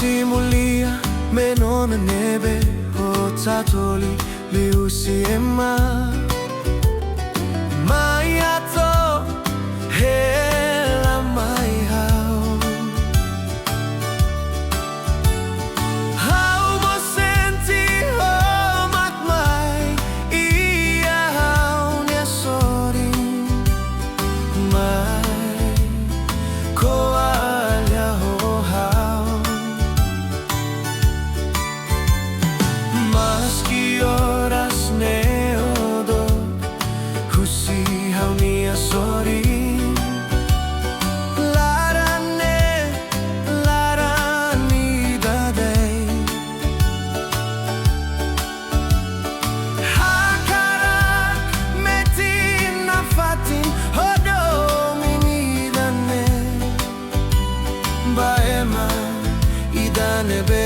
simulia meno na nebe o tatoli liusiema Mayato hela mai hao Hao mo senti ho makmai Ia hao nia sori Mai ko alia ho hao Maski oras neodo Husi hao nia sori Nebe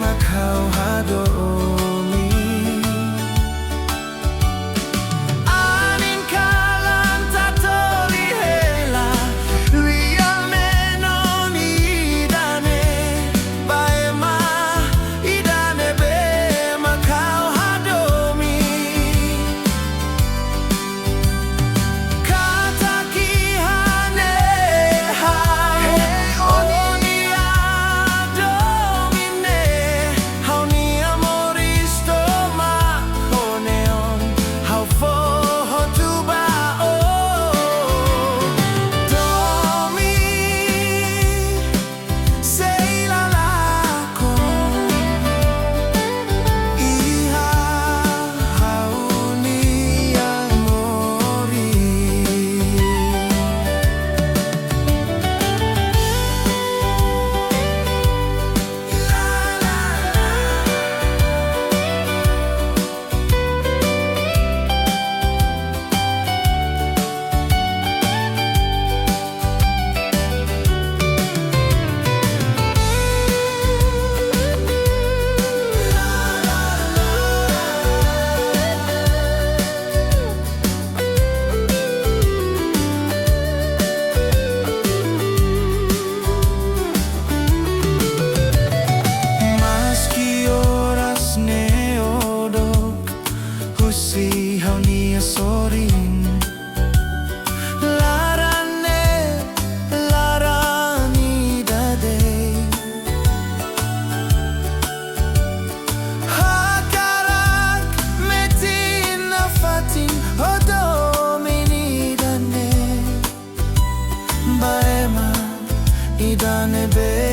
makau hadomi Anin Kalan tatoli hela Ria menon idane Baema idane be makau hadomi Kataki hane hai Si hao nia sorin larani dade Hakarak metin afatin odomini dane Baema idane be